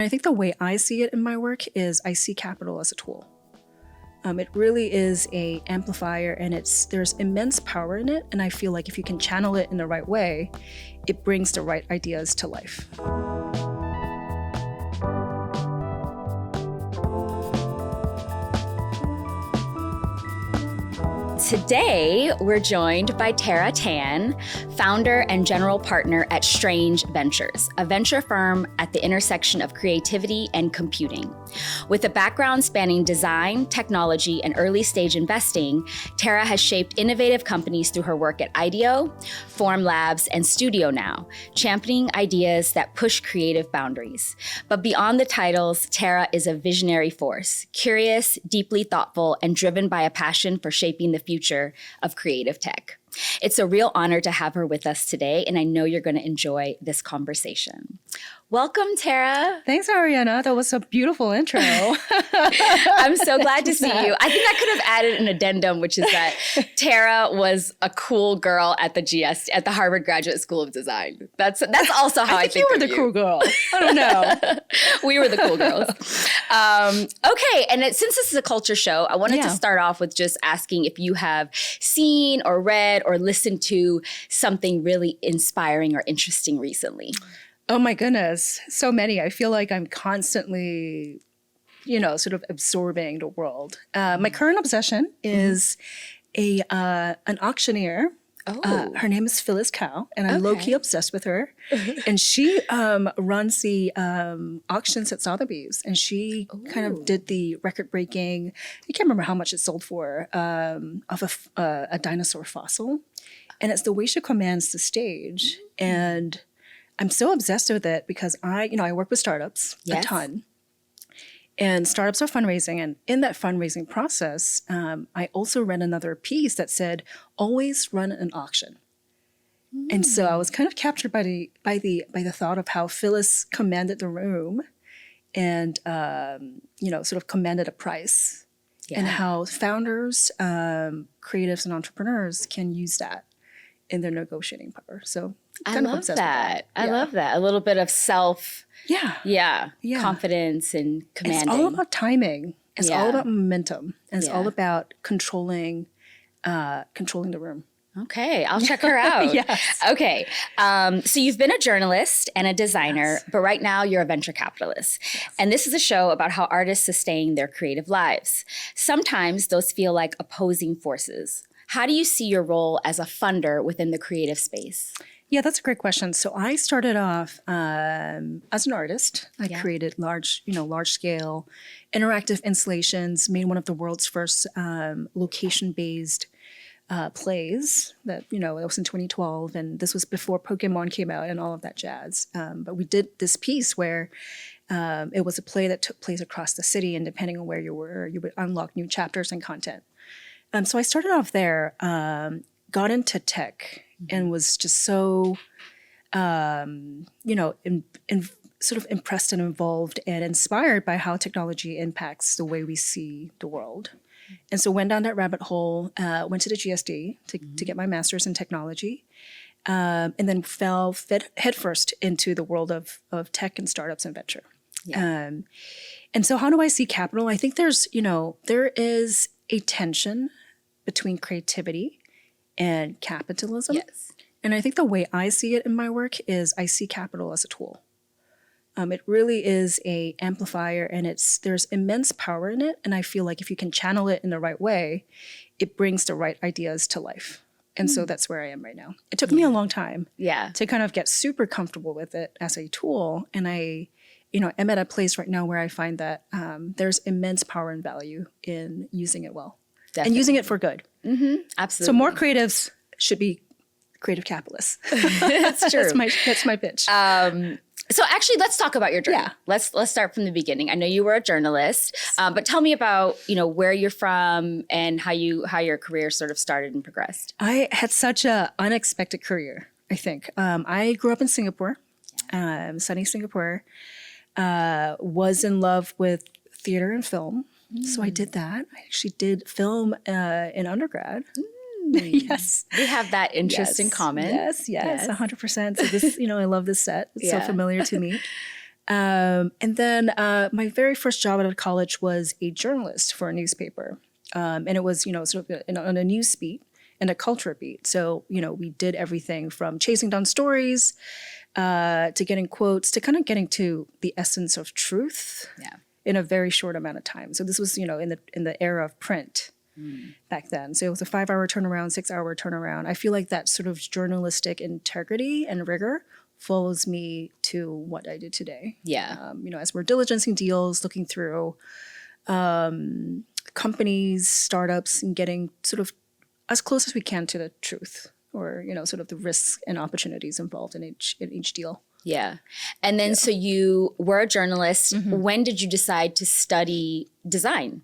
I think the way I see it in my work is I see capital as a tool. It really is a amplifier, and there's immense power in it. And I feel like if you can channel it in the right way, it brings the right ideas to life. Today, we're joined by Tara Tan, founder and general partner at Strange Ventures, a venture firm at the intersection of creativity and computing. With a background spanning design, technology, and early stage investing, Tara has shaped innovative companies through her work at IDEO, Formlabs, and Studio Now, championing ideas that push creative boundaries. But beyond the titles, Tara is a visionary force, curious, deeply thoughtful, and driven by a passion for shaping the future of creative tech. It's a real honor to have her with us today, and I know you're going to enjoy this conversation. Welcome, Tara. Thanks, Ariana. That was a beautiful intro. I'm so glad to see you. I think I could have added an addendum, which is that Tara was a cool girl at the Harvard Graduate School of Design. That's also how I think you were the cool girl. I don't know. We were the cool girls. Okay, and since this is a culture show, I wanted to start off with just asking if you have seen or read or listened to something really inspiring or interesting recently. Oh my goodness, so many. I feel like I'm constantly, sort of absorbing the world. My current obsession is an auctioneer. Oh. Her name is Phyllis Cow, and I'm low-key obsessed with her. And she runs the auctions at Sotheby's, and she kind of did the record-breaking, I can't remember how much it sold for, of a dinosaur fossil. And it's the way she commands the stage. And I'm so obsessed with it because I work with startups a ton. And startups are fundraising. And in that fundraising process, I also read another piece that said, always run an auction. And so I was kind of captured by the thought of how Phyllis commanded the room and, sort of commanded a price. And how founders, creatives, and entrepreneurs can use that in their negotiating power. So I love that. I love that. A little bit of self, confidence and commanding. It's all about timing. It's all about momentum. And it's all about controlling the room. Okay, I'll check her out. Yes. Okay, so you've been a journalist and a designer, but right now you're a venture capitalist. Yes. And this is a show about how artists sustain their creative lives. Sometimes those feel like opposing forces. How do you see your role as a funder within the creative space? Yeah, that's a great question. So I started off as an artist. I created large-scale interactive installations, made one of the world's first location-based plays that, it was in 2012. And this was before Pokemon came out and all of that jazz. But we did this piece where it was a play that took place across the city. And depending on where you were, you would unlock new chapters and content. So I started off there, got into tech, and was just so, sort of impressed and involved and inspired by how technology impacts the way we see the world. And so went down that rabbit hole, went to the GSD to get my master's in technology, and then fell headfirst into the world of tech and startups and venture. Yeah. And so how do I see capital? I think there is a tension between creativity and capitalism. Yes. And I think the way I see it in my work is I see capital as a tool. It really is a amplifier, and there's immense power in it. And I feel like if you can channel it in the right way, it brings the right ideas to life. And so that's where I am right now. It took me a long time to kind of get super comfortable with it as a tool. And I'm at a place right now where I find that there's immense power and value in using it well. Definitely. And using it for good. Mm-hmm. Absolutely. So more creatives should be creative capitalists. That's true. That's my pitch. So actually, let's talk about your journey. Yeah. Let's start from the beginning. I know you were a journalist, but tell me about where you're from and how your career sort of started and progressed. I had such an unexpected career, I think. I grew up in Singapore, sunny Singapore. Was in love with theater and film. So I did that. I actually did film in undergrad. Yes. We have that interest in common. Yes, 100%. So this, I love this set. It's so familiar to me. And then my very first job out of college was a journalist for a newspaper. And it was, sort of on a news beat and a culture beat. So, we did everything from chasing down stories to getting quotes to kind of getting to the essence of truth in a very short amount of time. So this was, in the era of print back then. So it was a 5-hour turnaround, 6-hour turnaround. I feel like that sort of journalistic integrity and rigor follows me to what I do today. Yeah. As we're diligencing deals, looking through companies, startups, and getting sort of as close as we can to the truth, or sort of the risks and opportunities involved in each deal. Yeah. And then so you were a journalist. When did you decide to study design?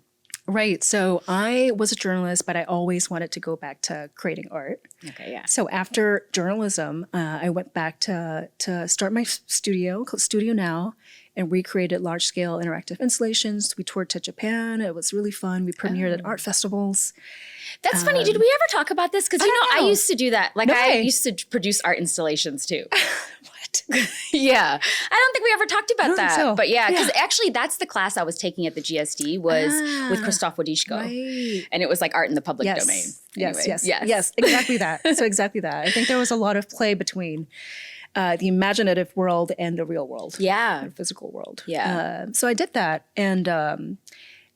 Right. So I was a journalist, but I always wanted to go back to creating art. Okay, yeah. So after journalism, I went back to start my studio called Studio Now, and we created large-scale interactive installations. We toured to Japan. It was really fun. We premiered at art festivals. That's funny. Did we ever talk about this? Because, I know. used to do that. Like, No I way. used to produce art installations, too. What? Yeah. I don't think we ever talked about don't think that. so. But yeah, because Yeah. actually that's the class I was taking at the GSD was with Christophe Wadishko. Right. And it was like art in the public Yes. domain. Yes, exactly that. So exactly that. I think there was a lot of play between the imaginative world and the real world. Yeah. The physical world. Yeah. So I did that. And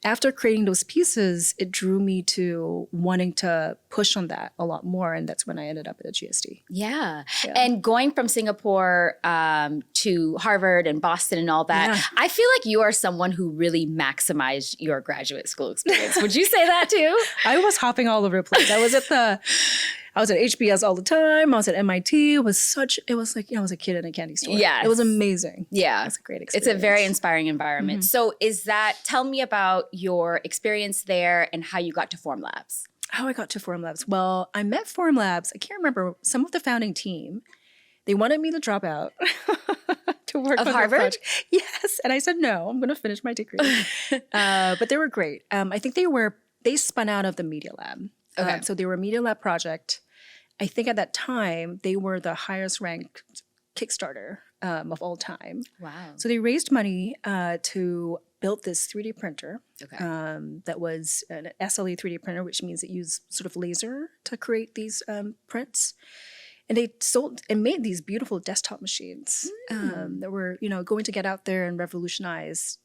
after creating those pieces, it drew me to wanting to push on that a lot more. And that's when I ended up at the GSD. Yeah. And going from Singapore to Harvard and Boston and all that, Yeah. I feel like you are someone who really maximized your graduate school experience. Would you say that too? I was hopping all over the place. I was at HBS all the time. I was at MIT. It was like, I was a kid in a candy store. Yes. It was amazing. Yeah. It was a great experience. It's a very inspiring environment. So tell me about your experience there and how you got to Formlabs. How I got to Formlabs. Well, I met Formlabs. I can't remember some of the founding team. They wanted me to drop out to work Of on their Harvard? project. Yes, and I said no. I'm going to finish my degree. But they were great. I think they spun out of the Media Lab. Okay. So they were a Media Lab project. I think at that time they were the highest ranked Kickstarter of all time. Wow. So they raised money to build this 3D printer. Okay. That was an SLE 3D printer, which means it used sort of laser to create these prints. And they sold and made these beautiful desktop machines that were, going to get out there and revolutionize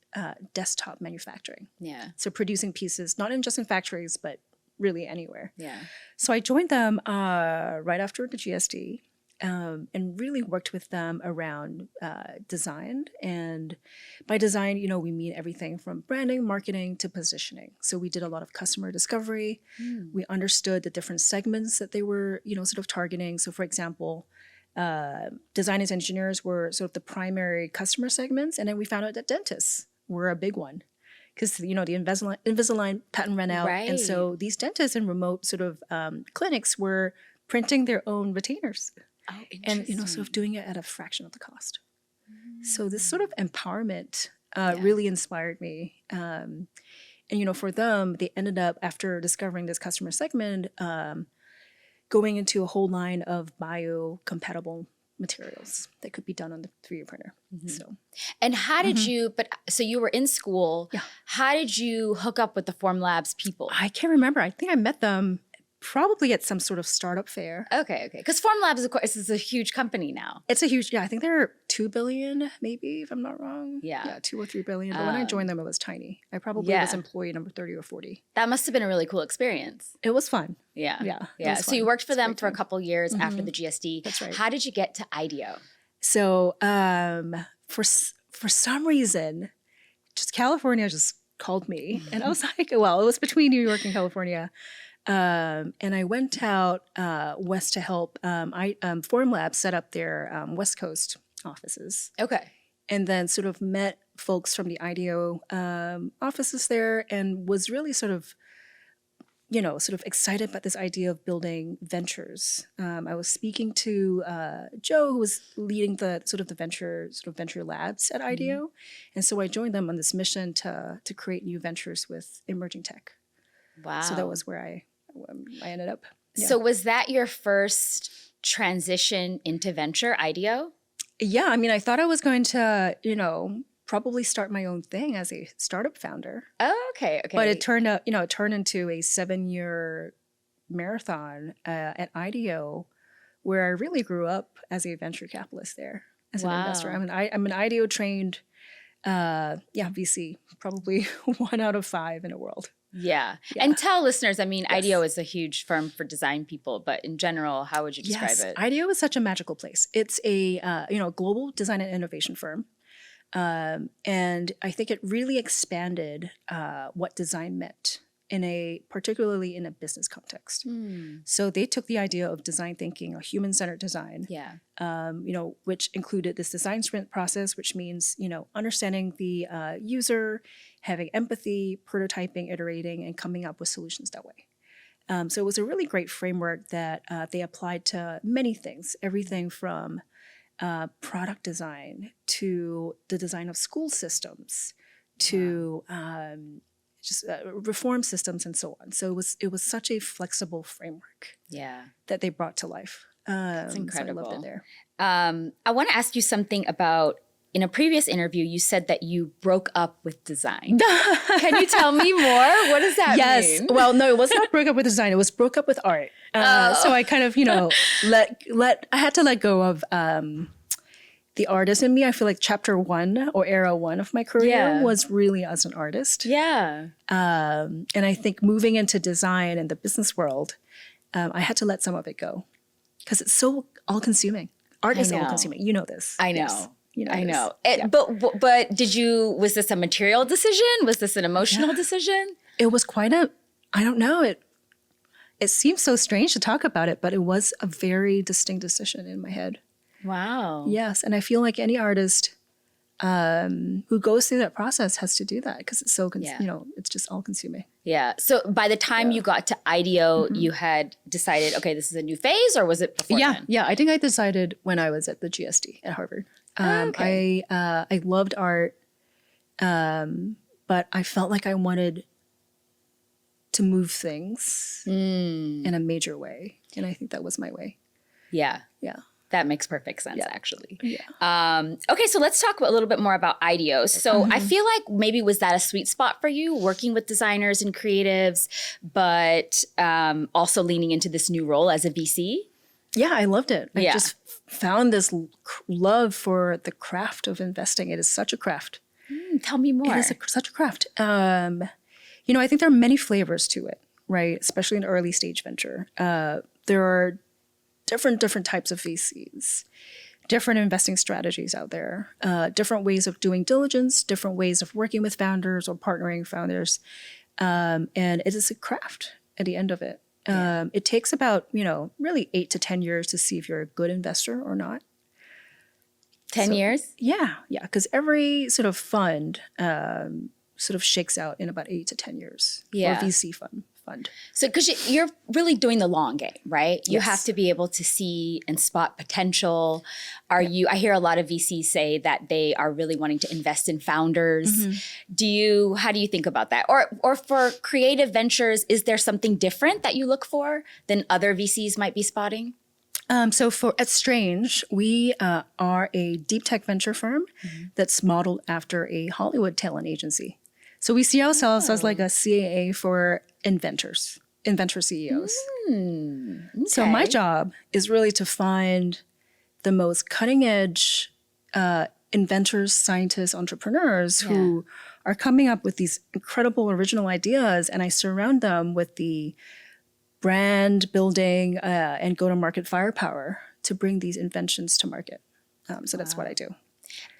desktop manufacturing. Yeah. So producing pieces, not just in factories, but really anywhere. Yeah. So I joined them right after the GSD and really worked with them around design. And by design, we mean everything from branding, marketing to positioning. So we did a lot of customer discovery. We understood the different segments that they were, sort of targeting. So for example, designers, engineers were sort of the primary customer segments. And then we found out that dentists were a big one. Because, the Invisalign patent ran out. Right. And so these dentists in remote sort of clinics were printing their own retainers. Oh, And, interesting. sort of doing it at a fraction of the cost. So this sort of empowerment really inspired me. And, for them, they ended up, after discovering this customer segment, going into a whole line of biocompatible materials that could be done on the 3D printer. So And how did you, so you were in school. Yeah. How did you hook up with the Formlabs people? I can't remember. I think I met them probably at some sort of startup fair. Okay. Because Formlabs, of course, is a huge company now. It's a huge, I think they're 2 billion, maybe, if I'm not wrong. Yeah. 2 or 3 billion. But when I joined them, it was tiny. I probably was employee number 30 or 40. That must have been a really cool experience. It was fun. Yeah. Yeah, it Yeah. was So you fun. worked for It's a them great for a time. couple years after the GSD. That's right. How did you get to IDEO? So for some reason, just California just called me. And I was like, well, it was between New York and California. And I went out west to help. Formlabs set up their West Coast offices. Okay. And then sort of met folks from the IDEO offices there and was really sort of excited about this idea of building ventures. I was speaking to Joe, who was leading the venture labs at IDEO. And so I joined them on this mission to create new ventures with emerging tech. Wow. So that was where I ended up. Yeah. So was that your first transition into venture, IDEO? Yeah, I mean, I thought I was going to, probably start my own thing as a startup founder. Oh, okay. But it turned out, it turned into a 7-year marathon at IDEO, where I really grew up as a venture capitalist there, as an investor. I'm an IDEO trained, VC, probably 1 out of 5 in the world. Yeah. And tell listeners, I mean, IDEO is a huge firm for design people, but in general, how would you describe it? IDEO is such a magical place. It's a global design and innovation firm. And I think it really expanded what design meant particularly in a business context. So they took the idea of design thinking, or human-centered design, which included this design sprint process, which means, understanding the user, having empathy, prototyping, iterating, and coming up with solutions that way. So it was a really great framework that they applied to many things, everything from product design to the design of school systems to reform systems and so on. So it was such a flexible framework that they brought to life. That's incredible. So I loved it there. I want to ask you something about, in a previous interview, you said that you broke up with design. Can you tell me more? What does that mean? Yes. Well, no, it was not broke up with design. It was broke up with art. So I kind of, I had to let go of the artist in me. I feel like chapter 1 or era 1 of my career was really as an artist. Yeah. And I think moving into design and the business world, I had to let some of it go because it's so all-consuming. Art is all-consuming. You know this. I know. Yes. I know. But was this a material decision? Was this an emotional decision? It was quite I don't know. It seems so strange to talk about it, but it was a very distinct decision in my head. Wow. Yes. And I feel like any artist who goes through that process has to do that because it's so, it's just all consuming. Yeah. So by the time you got to IDEO, you had decided, okay, this is a new phase, or was it before then? Yeah. I think I decided when I was at the GSD at Harvard. I loved art, but I felt like I wanted to move things in a major way. And I think that was my way. Yeah. Yeah. That makes perfect sense, actually. Yeah. Okay, so let's talk a little bit more about IDEO. So I feel like maybe was that a sweet spot for you, working with designers and creatives, but also leaning into this new role as a VC? Yeah, I loved it. I just found this love for the craft of investing. It is such a craft. Tell me more. It is such a craft. I think there are many flavors to it, right? Especially in early stage venture. There are different types of VCs, different investing strategies out there, different ways of doing diligence, different ways of working with founders or partnering founders. And it is a craft at the end of it. It takes about, really 8 to 10 years to see if you're a good investor or not. 10 years? Yeah. Because every sort of fund sort of shakes out in about 8 to 10 years. Or VC fund. So because you're really doing the long game, right? You have to be able to see and spot potential. I hear a lot of VCs say that they are really wanting to invest in founders. How do you think about that? Or for creative ventures, is there something different that you look for than other VCs might be spotting? So at Strange, we are a deep tech venture firm that's modeled after a Hollywood talent agency. So we see ourselves as like a CAA for inventor CEOs. So my job is really to find the most cutting edge inventors, scientists, entrepreneurs who are coming up with these incredible original ideas, and I surround them with the brand building and go-to-market firepower to bring these inventions to market. So that's what I do.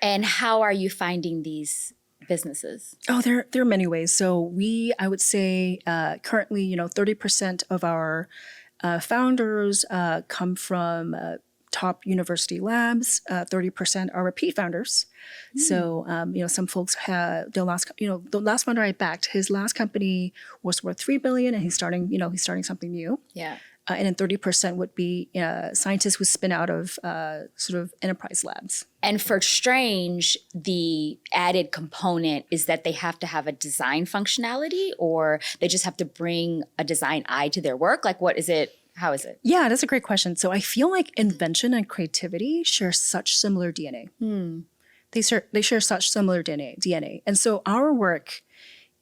And how are you finding these businesses? Oh, there are many ways. So I would say currently, 30% of our founders come from top university labs. 30% are repeat founders. So, some folks have the last founder I backed, his last company was worth $3 billion, and he's starting something new. Yeah. And then 30% would be scientists who spin out of sort of enterprise labs. And for Strange, the added component is that they have to have a design functionality, or they just have to bring a design eye to their work? Like, what is it? How is it? Yeah, that's a great question. So I feel like invention and creativity share such similar DNA. They share such similar DNA. And so our work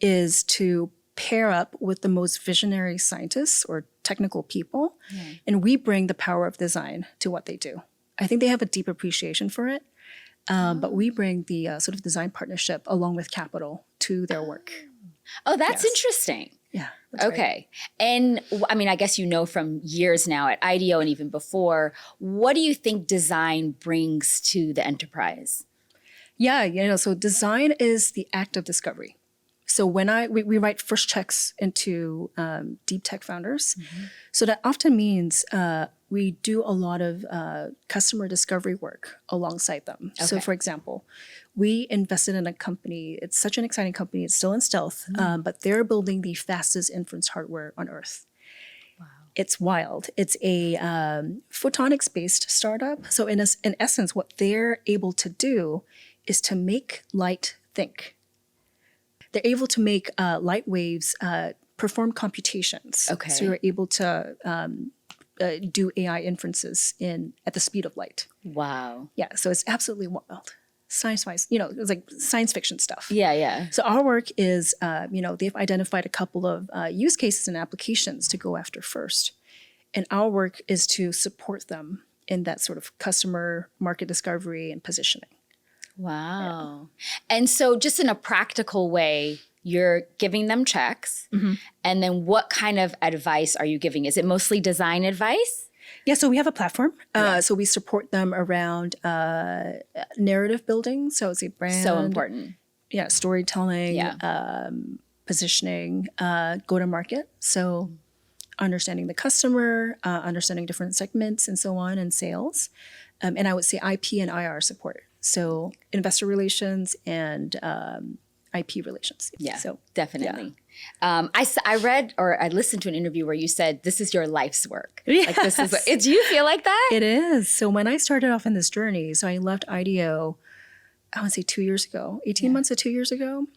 is to pair up with the most visionary scientists or technical people, and we bring the power of design to what they do. I think they have a deep appreciation for it, but we bring the sort of design partnership along with capital to their work. Oh, that's interesting. Yeah. That's Okay. And I mean, I guess you know from years now at IDEO and even before, what do you think design brings to the enterprise? Yeah, so design is the act of discovery. So when we write first checks into deep tech founders, so that often means we do a lot of customer discovery work alongside them. Okay. So for example, we invested in a company. It's such an exciting company. It's still in stealth, but they're building the fastest inference hardware on Earth. Wow. It's wild. It's a photonics-based startup. So in essence, what they're able to do is to make light think. They're able to make light waves perform computations. Okay. So you're able to do AI inferences at the speed of light. Wow. Yeah, so it's absolutely wild. Science-wise, it's like science fiction stuff. Yeah. So our work is, they've identified a couple of use cases and applications to go after first. And our work is to support them in that sort of customer market discovery and positioning. Wow. Yeah. And so just in a practical way, you're giving them checks. And then what kind of advice are you giving? Is it mostly design advice? Yeah, so we have a platform. So we support them around narrative building. So it's a brand. So important. Yeah, storytelling, positioning, go-to-market. So understanding the customer, understanding different segments and so on, and sales. And I would say IP and IR support. So investor relations and IP relations. Yeah, so definitely. Yeah. I read or I listened to an interview where you said this is your life's work. Yes. Like this is. Do you feel like that? It is. So when I started off in this journey, so I left IDEO, I would say 2 years ago, 18 months to 2 years ago.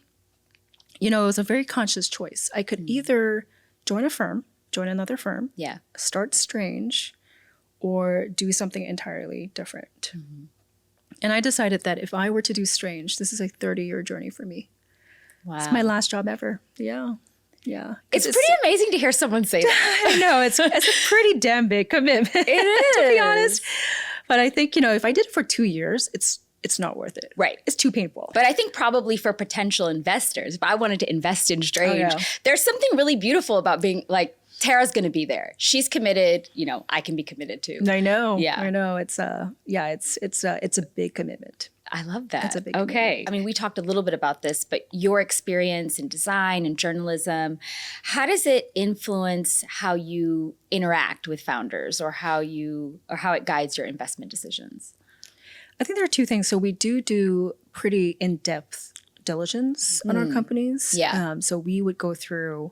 It was a very conscious choice. I could either join another firm, start Strange, or do something entirely different. And I decided that if I were to do Strange, this is a 30-year journey for me. Wow. It's my last job ever. Yeah. It's pretty amazing to hear someone say that. I know. It's a pretty damn big commitment. It is. To be honest. But I think, if I did it for 2 years, it's not worth it. Right. It's too painful. But I think probably for potential investors, if I wanted to invest in Strange, there's something really beautiful about being like, Tara's going to be there. She's committed. I can be committed too. I know. Yeah. I know. It's a big commitment. I love that. It's a big okay. commitment. I mean, we talked a little bit about this, but your experience in design and journalism, how does it influence how you interact with founders or how it guides your investment decisions? I think there are two things. So we do pretty in-depth diligence on our companies. Yeah. So we would go through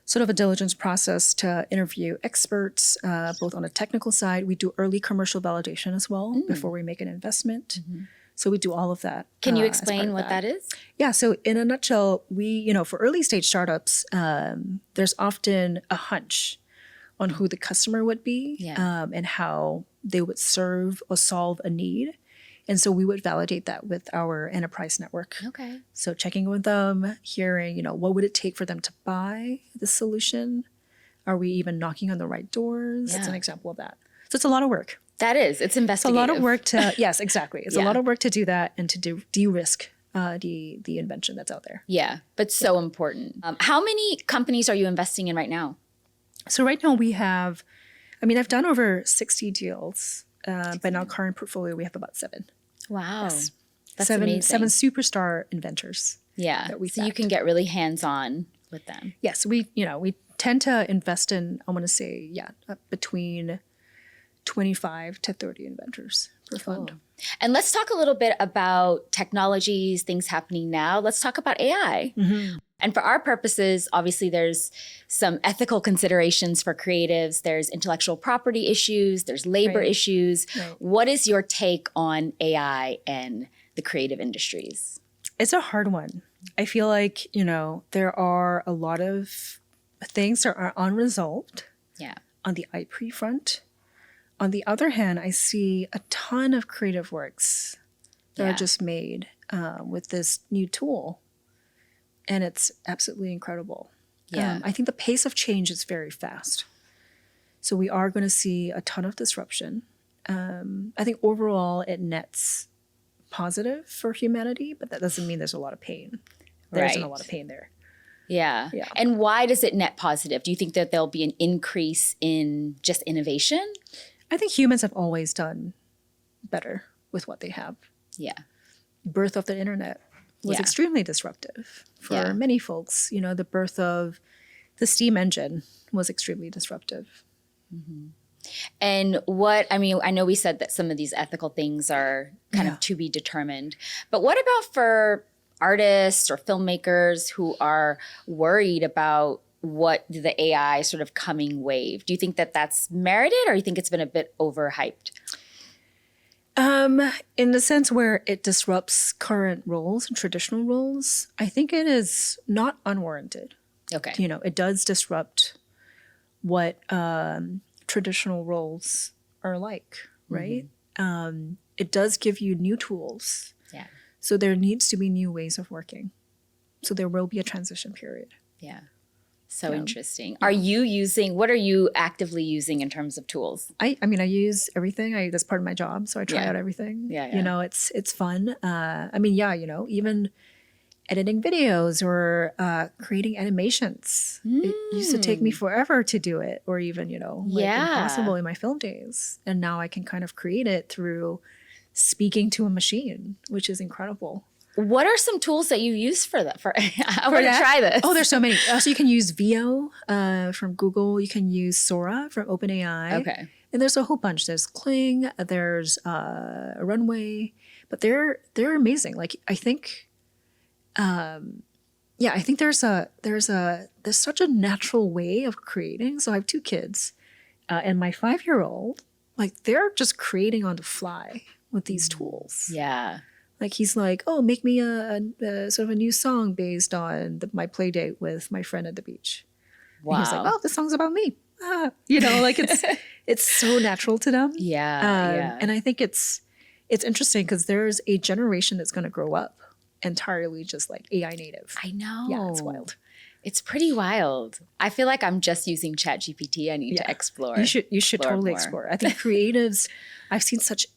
sort of a diligence process to interview experts, both on the technical side. We do early commercial validation as well before we make an investment. So we do all of that. Can you explain what that is? Yeah. So in a nutshell, we, for early stage startups, there's often a hunch on who the customer would be and how they would serve or solve a need. And so we would validate that with our enterprise network. Okay. So checking with them, hearing, what would it take for them to buy the solution? Are we even knocking on the right doors? That's an example of that. So it's a lot of work. That is. It's investigative. It's a lot of work to, yes, exactly. It's a lot of work to do that and to de-risk the invention that's out there. Yeah, but so important. How many companies are you investing in right now? So right now we have, I've done over 60 deals. But in our current portfolio, we have about 7. Wow. Yes. That's amazing. 7 superstar inventors. Yeah. So you can get really hands-on with them. Yes. We tend to invest in, I want to say, between 25 to 30 inventors per fund. And let's talk a little bit about technologies, things happening now. Let's talk about AI. And for our purposes, obviously there's some ethical considerations for creatives. There's intellectual property issues. There's labor issues. Right. What is your take on AI and the creative industries? It's a hard one. I feel like, there are a lot of things that are unresolved. Yeah. on the IP front. On the other hand, I see a ton of creative works that are just made with this new tool. And it's absolutely incredible. Yeah. I think the pace of change is very fast. So we are going to see a ton of disruption. I think overall it nets positive for humanity, but that doesn't mean there's a lot of pain. There isn't a lot of pain there. Yeah. And why does it net positive? Do you think that there'll be an increase in just innovation? I think humans have always done better with what they have. Yeah. Birth of the internet was extremely disruptive for many folks. You know, the birth of the steam engine was extremely disruptive. And I know we said that some of these ethical things are kind of to be determined, but what about for artists or filmmakers who are worried about what the AI sort of coming wave? Do you think that that's merited, or you think it's been a bit overhyped? In the sense where it disrupts current roles and traditional roles, I think it is not unwarranted. Okay. You know, it does disrupt what traditional roles are like, right? It does give you new tools. Yeah. So there needs to be new ways of working. So there will be a transition period. Yeah. So interesting. What are you actively using in terms of tools? I mean, I use everything. That's part of my job. So I try out everything. Yeah. You know, it's fun. You know, even editing videos or creating animations. It used to take me forever to do it, or even, impossible in my film days. And now I can kind of create it through speaking to a machine, which is incredible. What are some tools that you use for that? I want to try this. Oh, there's so many. So you can use Veo from Google. You can use Sora from OpenAI. Okay. And there's a whole bunch. There's Kling. There's Runway. But they're amazing. Like, I think, I think there's such a natural way of creating. So I have 2 kids, and my 5-year-old, like, they're just creating on the fly with these tools. Yeah. Like, he's like, oh, make me a sort of a new song based on my play date with my friend at the beach. Wow. And he's like, oh, this song's about me. Like, it's so natural to them. Yeah. And I think it's interesting because there's a generation that's going to grow up entirely just like AI native. I know. Yeah, it's wild. It's pretty wild. I feel like I'm just using ChatGPT. I need to explore. You should totally explore. I think creatives, I've seen such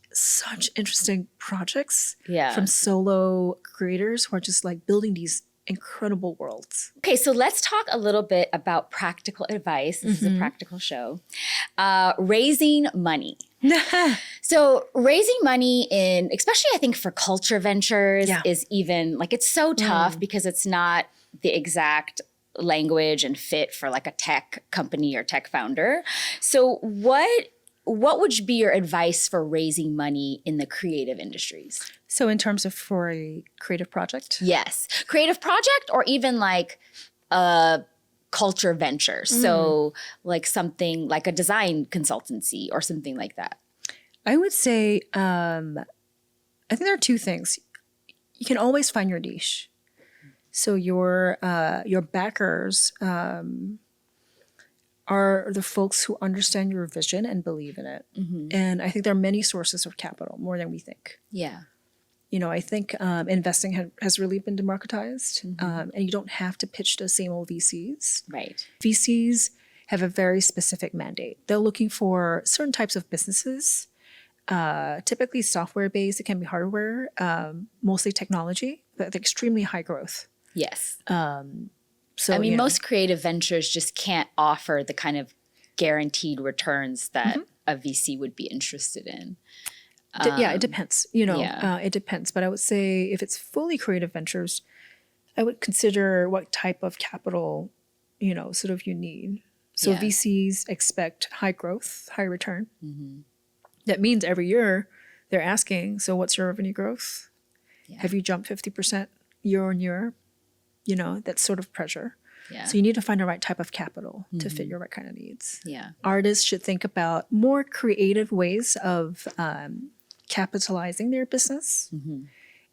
interesting projects from solo creators who are just like building these incredible worlds. Okay, so let's talk a little bit about practical advice. This is a practical show. Raising money. So raising money especially I think for culture ventures is even, like, it's so tough because it's not the exact language and fit for like a tech company or tech founder. So what would be your advice for raising money in the creative industries? So in terms of for a creative project? Yes. Creative project, or even like a culture venture. So like something like a design consultancy or something like that. I would say, I think there are 2 things. You can always find your niche. So your backers are the folks who understand your vision and believe in it. And I think there are many sources of capital, more than we think. Yeah. You know, I think investing has really been democratized, and you don't have to pitch the same old VCs. Right. VCs have a very specific mandate. They're looking for certain types of businesses, typically software-based. It can be hardware, mostly technology, but extremely high growth. Yes. So, most creative ventures just can't offer the kind of guaranteed returns that a VC would be interested in. It depends. It depends. But I would say if it's fully creative ventures, I would consider what type of capital, sort of you need. So VCs expect high growth, high return. That means every year they're asking, so what's your revenue growth? Have you jumped 50% year on year? That sort of pressure. Yeah. So you need to find the right type of capital to fit your right kind of needs. Yeah. Artists should think about more creative ways of capitalizing their business.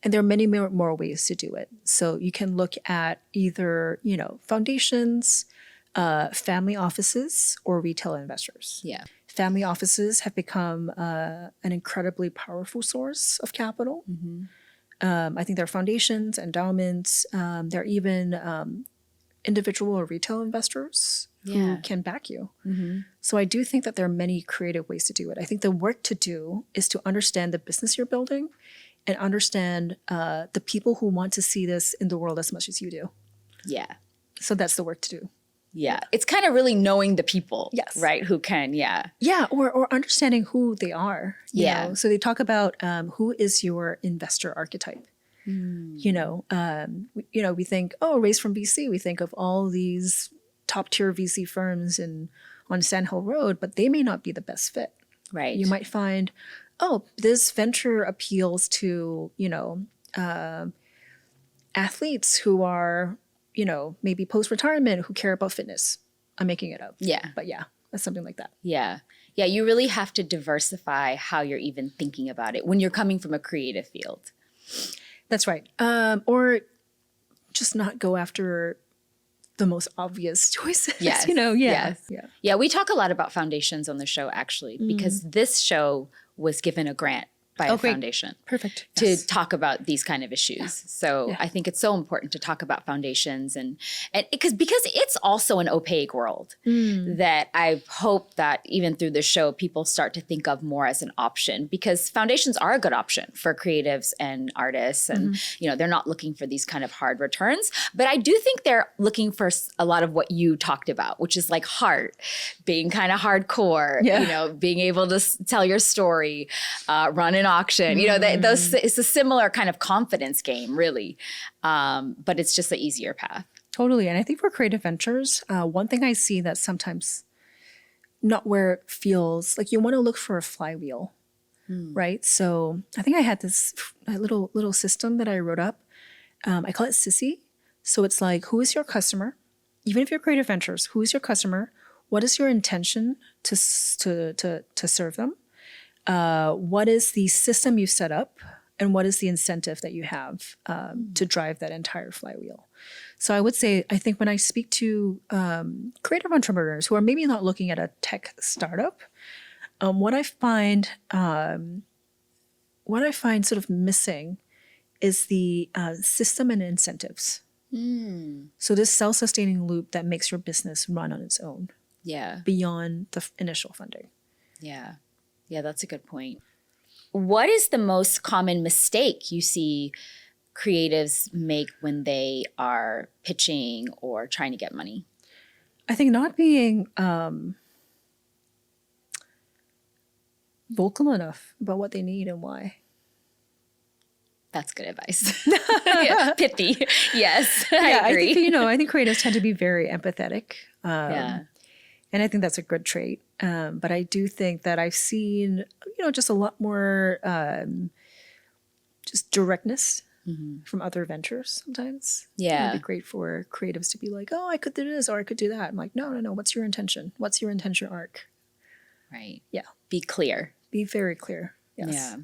And there are many more ways to do it. So you can look at either, foundations, family offices or retail investors. Yeah. Family offices have become an incredibly powerful source of capital. I think there are foundations, endowments, there are even individual or retail investors who can back you. So I do think that there are many creative ways to do it. I think the work to do is to understand the business you're building and understand the people who want to see this in the world as much as you do. Yeah. So that's the work to do. Yeah. It's kind of really knowing the people, Yes. right? Who can, Yeah, or understanding who they are. You know? So they talk about who is your investor archetype. You know, we think, oh, Raised from VC. We think of all these top tier VC firms on Sand Hill Road, but they may not be the best fit. Right. You might find, oh, this venture appeals to, athletes who are, maybe post-retirement who care about fitness. I'm making it up. Yeah. But yeah, that's something like that. Yeah. Yeah. You really have to diversify how you're even thinking about it when you're coming from a creative field. That's right. Or just not go after the most obvious choices. Yes. Yes. Yeah. We talk a lot about foundations on the show, actually, because this show was given a grant by a foundation. Perfect. To talk about these kind of issues. So I think it's so important to talk about foundations and because it's also an opaque world that I hope that even through the show, people start to think of more as an option, because foundations are a good option for creatives and artists. And, they're not looking for these kind of hard returns, but I do think they're looking for a lot of what you talked about, which is like heart, being kind of hardcore, being able to tell your story, run an auction, it's a similar kind of confidence game, really. But it's just the easier path. Totally. And I think for creative ventures, one thing I see that sometimes not where it feels like you want to look for a flywheel, right? So I think I had this little system that I wrote up. I call it SISSY. So it's like, who is your customer? Even if you're creative ventures, who is your customer? What is your intention to serve them? What is the system you set up, and what is the incentive that you have to drive that entire flywheel? So I would say, I think when I speak to creative entrepreneurs who are maybe not looking at a tech startup, what I find sort of missing is the system and incentives. So this self-sustaining loop that makes your business run on its own. Yeah. Beyond the initial funding. Yeah. Yeah, that's a good point. What is the most common mistake you see creatives make when they are pitching or trying to get money? I think not being vocal enough about what they need and why. That's good advice. Yeah, pithy. Yes, I agree. I think creatives tend to be very empathetic. And I think that's a good trait. But I do think that I've seen, just a lot more just directness from other ventures sometimes. Yeah. It'd be great for creatives to be like, oh, I could do this or I could do that. I'm like, no. What's your intention? What's your intention arc? Right. Yeah. Be clear. Be very clear. Yes. Yeah.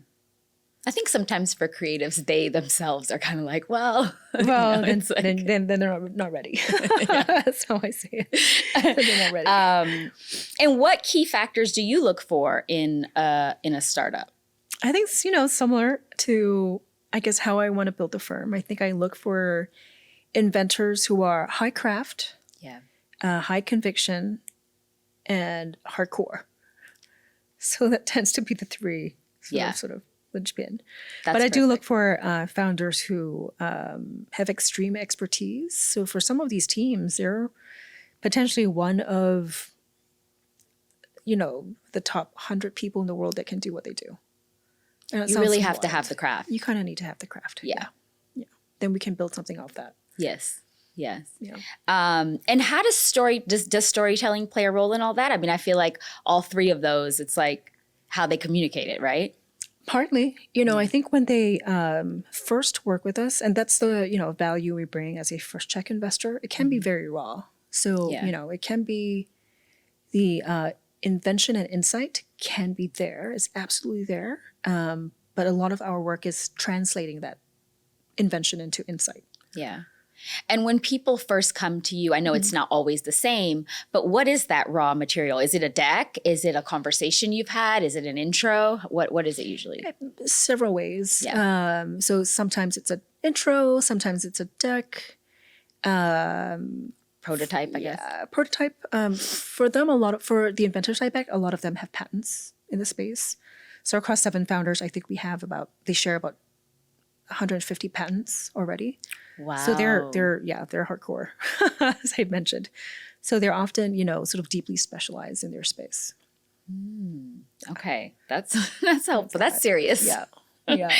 I think sometimes for creatives, they themselves are kind of like, well, then they're not ready. That's how I say it. They're not ready. And what key factors do you look for in a startup? I think it's, similar to, I guess, how I want to build a firm. I think I look for inventors who are high craft, high conviction, and hardcore. So that tends to be the three sort of linchpin. But I do look for founders who have extreme expertise. So for some of these teams, they're potentially one of, the top 100 people in the world that can do what they do. You really have to have the craft. You kind of need to have the craft. Yeah. Then we can build something off that. Yes. Yeah. And how does storytelling play a role in all that? I mean, I feel like all three of those, it's like how they communicate it, right? Partly, I think when they first work with us, and that's the, value we bring as a first check investor, it can be very raw. So, it can be the invention and insight can be there, it's absolutely there. But a lot of our work is translating that invention into insight. Yeah. And when people first come to you, I know it's not always the same, but what is that raw material? Is it a deck? Is it a conversation you've had? Is it an intro? What is it usually? Several ways. Yeah. So sometimes it's an intro, sometimes it's a deck. Prototype, I guess. Prototype. For them, for the inventor side back, a lot of them have patents in the space. So across 7 founders, I think they share about 150 patents already. Wow. So they're hardcore, as I mentioned. So they're often, sort of deeply specialized in their space. Okay, that's helpful. That's serious. Yeah, yeah.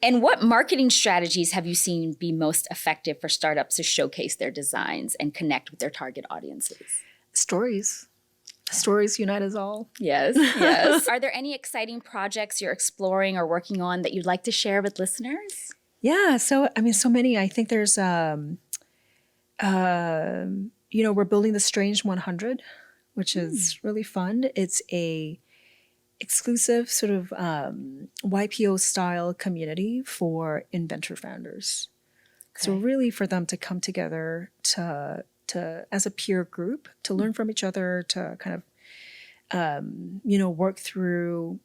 And what marketing strategies have you seen be most effective for startups to showcase their designs and connect with their target audiences? Stories. Stories unite us all. Yes, yes. Are there any exciting projects you're exploring or working on that you'd like to share with listeners? Yeah, so many. I think there's, we're building the Strange 100, which is really fun. It's a exclusive sort of YPO style community for inventor founders. Okay. So really for them to come together to as a peer group, to learn from each other, to kind of, work through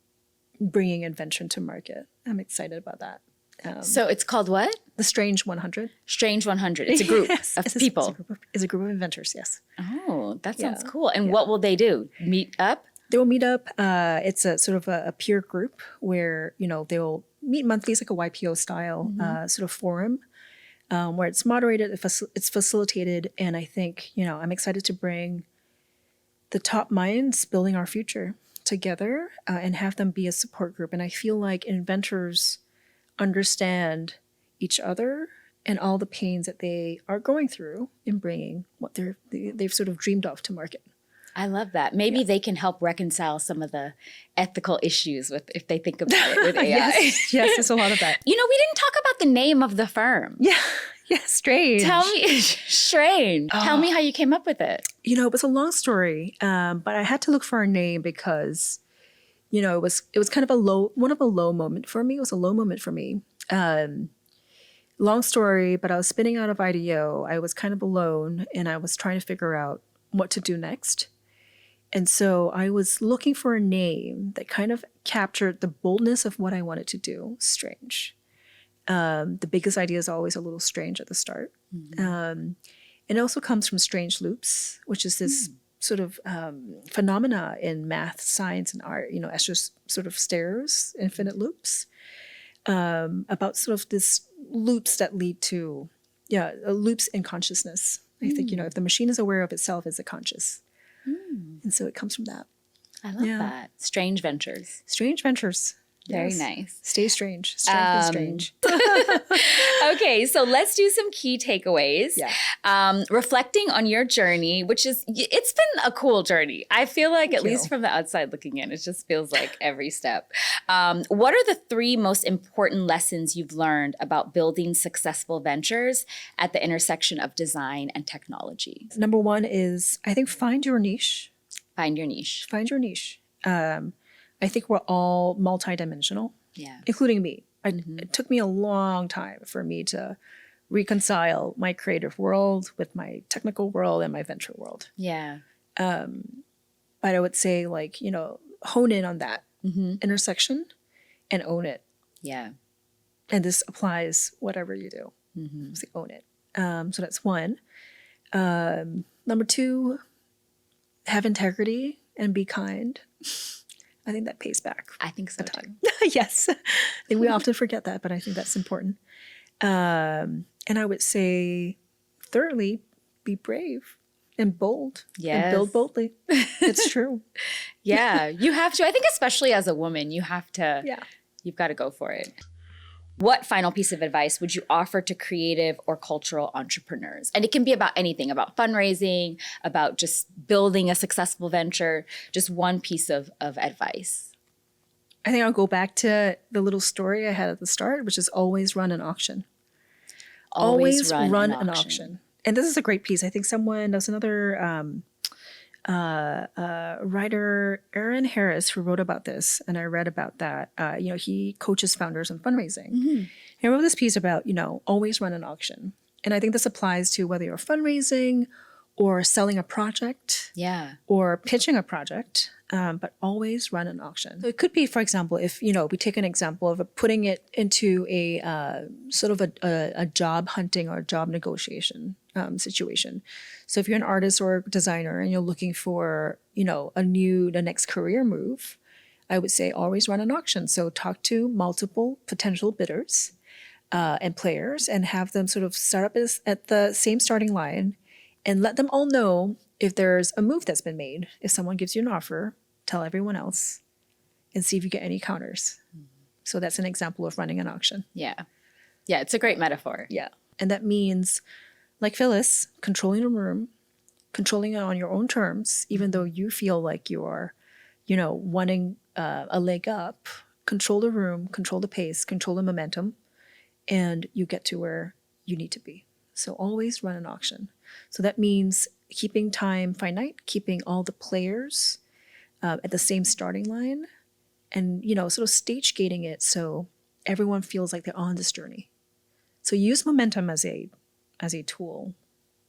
bringing invention to market. I'm excited about that. So it's called what? The Strange 100. Strange 100. It's a group of people. It's a group of inventors, yes. Oh, that sounds cool. And what will they do? Meet up? They will meet up. It's a sort of a peer group where, they'll meet monthly. It's like a YPO style sort of forum where it's moderated, it's facilitated. And I think, I'm excited to bring the top minds building our future together and have them be a support group. And I feel like inventors understand each other and all the pains that they are going through in bringing what they've sort of dreamed of to market. I love that. Maybe they can help reconcile some of the ethical issues if they think about it with AI. Yes, there's a lot of that. We didn't talk about the name of the firm. Yeah, Strange. Tell me, Strange. Tell me how you came up with it. It was a long story, but I had to look for a name because, it was kind of a low moment for me. It was a low moment for me. Long story, but I was spinning out of IDEO. I was kind of alone, and I was trying to figure out what to do next. And so I was looking for a name that kind of captured the boldness of what I wanted to do. Strange. The biggest idea is always a little strange at the start. And it also comes from strange loops, which is this sort of phenomena in math, science, and art, as just sort of stairs, infinite loops, about sort of this loops that lead to, loops in consciousness. I think, if the machine is aware of itself, is it conscious? And so it comes from that. I love that. Strange ventures. Strange ventures. Very nice. Stay strange. Strength is strange. Okay, so let's do some key takeaways. Yeah. Reflecting on your journey, it's been a cool journey. I feel like, at least from the outside looking in, it just feels like every step. What are the 3 most important lessons you've learned about building successful ventures at the intersection of design and technology? Number 1 is, I think, find your niche. Find your niche. Find your niche. I think we're all multidimensional, including me. It took me a long time for me to reconcile my creative world with my technical world and my venture world. Yeah. But I would say, hone in on that intersection and own it. Yeah. And this applies whatever you do. So own it. So that's 1. Number 2, have integrity and be kind. I think that pays back. I think so too. Yes. I think we often forget that, but I think that's important. And I would say, thirdly, be brave and bold. Yes. And build boldly. It's true. Yeah, you have to. I think especially as a woman, you have to. Yeah. You've got to go for it. What final piece of advice would you offer to creative or cultural entrepreneurs? And it can be about anything, about fundraising, about just building a successful venture, just one piece of advice. I think I'll go back to the little story I had at the start, which is always run an auction. Always run an auction. And this is a great piece. I think there's another writer, Aaron Harris, who wrote about this, and I read about that. He coaches founders in fundraising, I wrote this piece about, always run an auction. And I think this applies to whether you're fundraising or selling a project or pitching a project, but always run an auction. So it could be, for example, if, we take an example of putting it into a sort of a job hunting or job negotiation situation. So if you're an artist or designer and you're looking for, the next career move, I would say always run an auction. So talk to multiple potential bidders and players and have them sort of start up at the same starting line and let them all know if there's a move that's been made. If someone gives you an offer, tell everyone else and see if you get any counters. So that's an example of running an auction. Yeah. Yeah, it's a great metaphor. Yeah. And that means, like Phyllis, controlling a room, controlling it on your own terms, even though you feel like you are, wanting a leg up, control the room, control the pace, control the momentum, and you get to where you need to be. So always run an auction. So that means keeping time finite, keeping all the players at the same starting line, and sort of stage gating it so everyone feels like they're on this journey. So use momentum as a tool.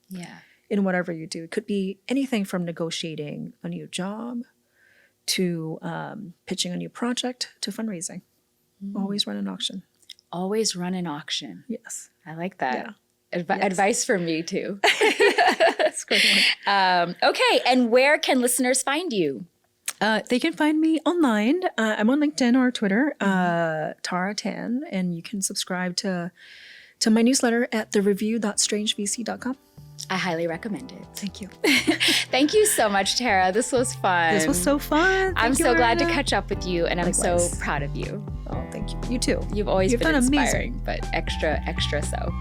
Yeah. In whatever you do. It could be anything from negotiating a new job to pitching a new project to fundraising. Always run an auction. Always run an auction. Yes. I like that. Yeah. Advice from me too. That's a great one. Okay. And where can listeners find you? They can find me online. I'm on LinkedIn or Twitter, Tara Tan, and you can subscribe to my newsletter at thereview.strangevc.com. I highly recommend it. Thank you. Thank you so much, Tara. This was fun. This was so fun. I'm so glad to catch up with you, and I'm so Likewise. proud of you. Oh, thank you. You too. You've always been done inspiring, amazing. but extra so.